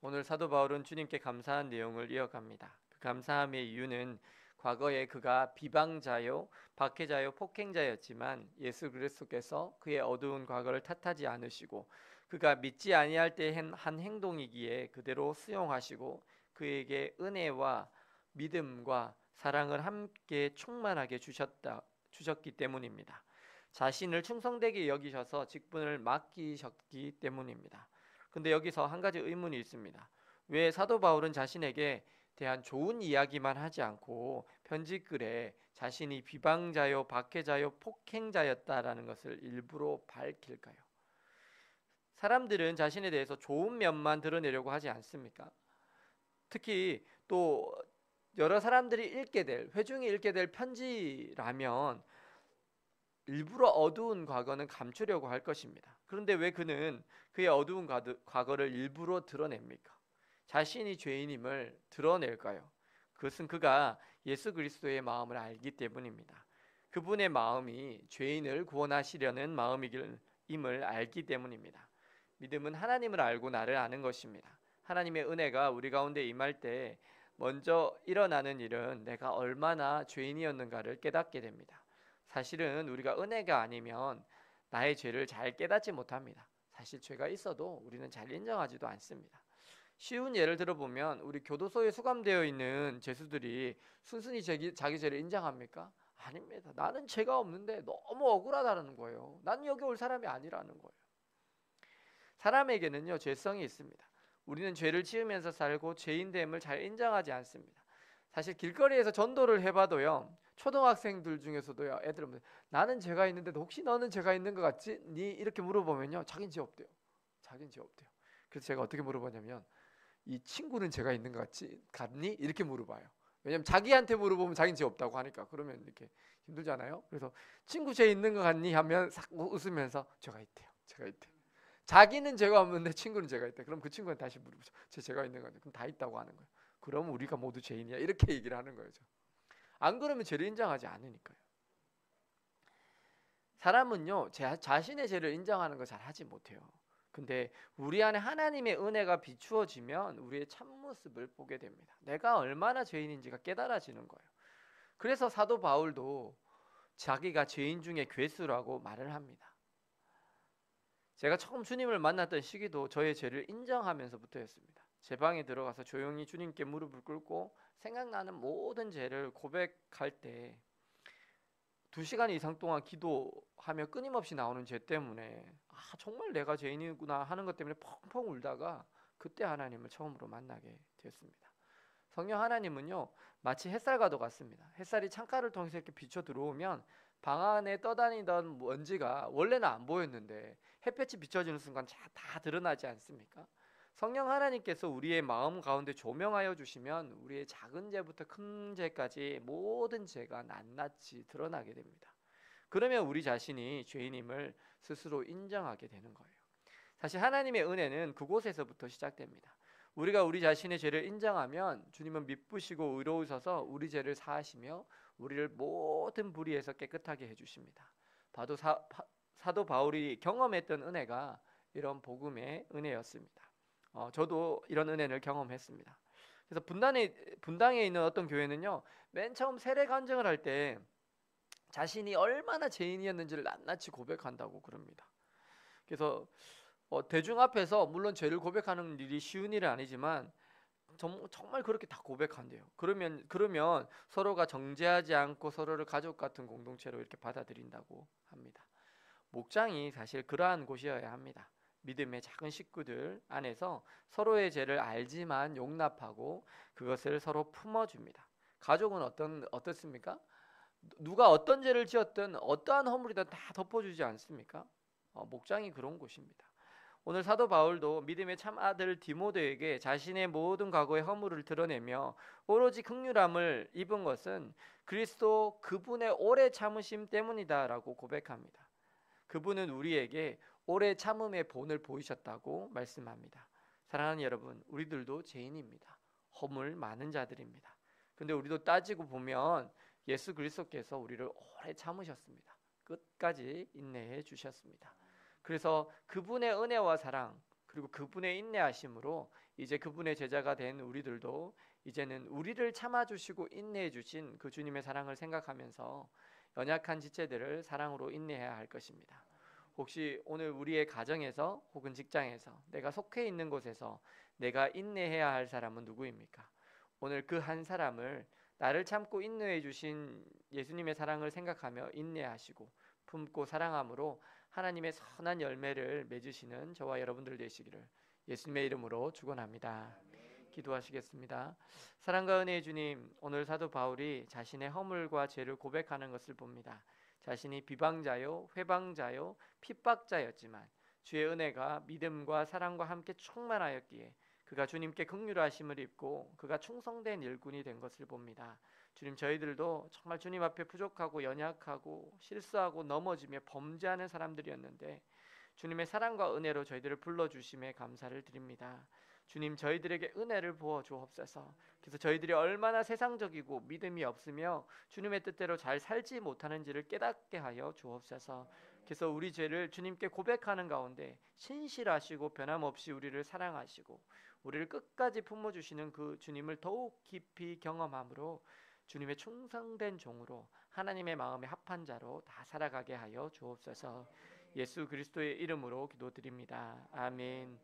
오늘 사도 바울은 주님께 감사한 내용을 이어갑니다. 그 감사함의 이유는 과거에 그가 비방자요, 박해자요, 폭행자였지만 예수 그리스도께서 그의 어두운 과거를 탓하지 않으시고 그가 믿지 아니할 때 한 행동이기에 그대로 수용하시고 그에게 은혜와 믿음과 사랑을 함께 충만하게 주셨기 때문입니다. 자신을 충성되게 여기셔서 직분을 맡기셨기 때문입니다. 근데 여기서 한 가지 의문이 있습니다. 왜 사도 바울은 자신에게 대한 좋은 이야기만 하지 않고 편지글에 자신이 비방자요, 박해자요, 폭행자였다라는 것을 일부러 밝힐까요? 사람들은 자신에 대해서 좋은 면만 드러내려고 하지 않습니까? 특히 또 여러 사람들이 회중이 읽게 될 편지라면 일부러 어두운 과거는 감추려고 할 것입니다. 그런데 왜 그는 그의 어두운 과거를 일부러 드러냅니까? 자신이 죄인임을 드러낼까요? 그것은 그가 예수 그리스도의 마음을 알기 때문입니다. 그분의 마음이 죄인을 구원하시려는 마음임을 알기 때문입니다. 믿음은 하나님을 알고 나를 아는 것입니다. 하나님의 은혜가 우리 가운데 임할 때 먼저 일어나는 일은 내가 얼마나 죄인이었는가를 깨닫게 됩니다. 사실은 우리가 은혜가 아니면 나의 죄를 잘 깨닫지 못합니다. 사실 죄가 있어도 우리는 잘 인정하지도 않습니다. 쉬운 예를 들어보면 우리 교도소에 수감되어 있는 죄수들이 순순히 자기 죄를 인정합니까? 아닙니다. 나는 죄가 없는데 너무 억울하다는 거예요. 나는 여기 올 사람이 아니라는 거예요. 사람에게는요, 죄성이 있습니다. 우리는 죄를 지으면서 살고 죄인됨을 잘 인정하지 않습니다. 사실 길거리에서 전도를 해봐도요, 초등학생들 중에서도요, 애들은 나는 죄가 있는데 혹시 너는 죄가 있는 것 같지? 니 이렇게 물어보면요, 자긴 죄 없대요. 자긴 죄 없대요. 그래서 제가 어떻게 물어보냐면 이 친구는 죄가 있는 것 같니? 이렇게 물어봐요. 왜냐면 자기한테 물어보면 자긴 죄 없다고 하니까 그러면 이렇게 힘들잖아요. 그래서 친구 죄 있는 것 같니? 하면 싹 웃으면서 죄가 있대요. 죄가 있대요. 자기는 죄가 없는데 친구는 죄가 있대. 그럼 그 친구는 다시 물어보죠. 죄가 있는 거 같니? 그럼 다 있다고 하는 거예요. 그럼 우리가 모두 죄인이야. 이렇게 얘기를 하는 거죠. 안 그러면 죄를 인정하지 않으니까요. 사람은요, 자신의 죄를 인정하는 걸 잘 하지 못해요. 근데 우리 안에 하나님의 은혜가 비추어지면 우리의 참모습을 보게 됩니다. 내가 얼마나 죄인인지가 깨달아지는 거예요. 그래서 사도 바울도 자기가 죄인 중에 괴수라고 말을 합니다. 제가 처음 주님을 만났던 시기도 저의 죄를 인정하면서부터였습니다. 제 방에 들어가서 조용히 주님께 무릎을 꿇고 생각나는 모든 죄를 고백할 때 2시간 이상 동안 기도하며 끊임없이 나오는 죄 때문에 정말 내가 죄인이구나 하는 것 때문에 펑펑 울다가 그때 하나님을 처음으로 만나게 되었습니다. 성령 하나님은요, 마치 햇살과도 같습니다. 햇살이 창가를 통해서 이렇게 비춰 들어오면 방 안에 떠다니던 먼지가 원래는 안 보였는데 햇볕이 비춰지는 순간 다 드러나지 않습니까? 성령 하나님께서 우리의 마음 가운데 조명하여 주시면 우리의 작은 죄부터 큰 죄까지 모든 죄가 낱낱이 드러나게 됩니다. 그러면 우리 자신이 죄인임을 스스로 인정하게 되는 거예요. 사실 하나님의 은혜는 그곳에서부터 시작됩니다. 우리가 우리 자신의 죄를 인정하면 주님은 미쁘시고 의로우셔서 우리 죄를 사하시며 우리를 모든 불의에서 깨끗하게 해주십니다. 사도 바울이 경험했던 은혜가 이런 복음의 은혜였습니다. 저도 이런 은혜를 경험했습니다. 그래서 분당에 있는 어떤 교회는요, 맨 처음 세례 간증을 할 때 자신이 얼마나 죄인이었는지를 낱낱이 고백한다고 그럽니다. 그래서 대중 앞에서 물론 죄를 고백하는 일이 쉬운 일은 아니지만 정말 그렇게 다 고백한대요. 그러면 서로가 정죄하지 않고 서로를 가족 같은 공동체로 이렇게 받아들인다고 합니다. 목장이 사실 그러한 곳이어야 합니다. 믿음의 작은 식구들 안에서 서로의 죄를 알지만 용납하고 그것을 서로 품어줍니다. 가족은 어떻습니까? 누가 어떤 죄를 지었든 어떠한 허물이든 다 덮어주지 않습니까? 목장이 그런 곳입니다. 오늘 사도 바울도 믿음의 참 아들 디모데에게 자신의 모든 과거의 허물을 드러내며 오로지 긍휼함을 입은 것은 그리스도 그분의 오래 참으심 때문이다라고 고백합니다. 그분은 우리에게 오래 참음의 본을 보이셨다고 말씀합니다. 사랑하는 여러분, 우리들도 죄인입니다. 허물 많은 자들입니다. 근데 우리도 따지고 보면 예수 그리스도께서 우리를 오래 참으셨습니다. 끝까지 인내해 주셨습니다. 그래서 그분의 은혜와 사랑 그리고 그분의 인내하심으로 이제 그분의 제자가 된 우리들도 이제는 우리를 참아주시고 인내해 주신 그 주님의 사랑을 생각하면서 연약한 지체들을 사랑으로 인내해야 할 것입니다. 혹시 오늘 우리의 가정에서 혹은 직장에서 내가 속해 있는 곳에서 내가 인내해야 할 사람은 누구입니까? 오늘 그 한 사람을 나를 참고 인내해 주신 예수님의 사랑을 생각하며 인내하시고 품고 사랑함으로 하나님의 선한 열매를 맺으시는 저와 여러분들 되시기를 예수님의 이름으로 축원합니다. 기도하시겠습니다. 사랑과 은혜의 주님, 오늘 사도 바울이 자신의 허물과 죄를 고백하는 것을 봅니다. 자신이 비방자요, 회방자요, 핍박자였지만 주의 은혜가 믿음과 사랑과 함께 충만하였기에 그가 주님께 긍휼하심을 입고 그가 충성된 일꾼이 된 것을 봅니다. 주님, 저희들도 정말 주님 앞에 부족하고 연약하고 실수하고 넘어지며 범죄하는 사람들이었는데 주님의 사랑과 은혜로 저희들을 불러주심에 감사를 드립니다. 주님, 저희들에게 은혜를 부어 주옵소서. 그래서 저희들이 얼마나 세상적이고 믿음이 없으며 주님의 뜻대로 잘 살지 못하는지를 깨닫게 하여 주옵소서. 그래서 우리 죄를 주님께 고백하는 가운데 신실하시고 변함없이 우리를 사랑하시고 우리를 끝까지 품어주시는 그 주님을 더욱 깊이 경험함으로 주님의 충성된 종으로 하나님의 마음에 합한 자로 다 살아가게 하여 주옵소서. 예수 그리스도의 이름으로 기도드립니다. 아멘.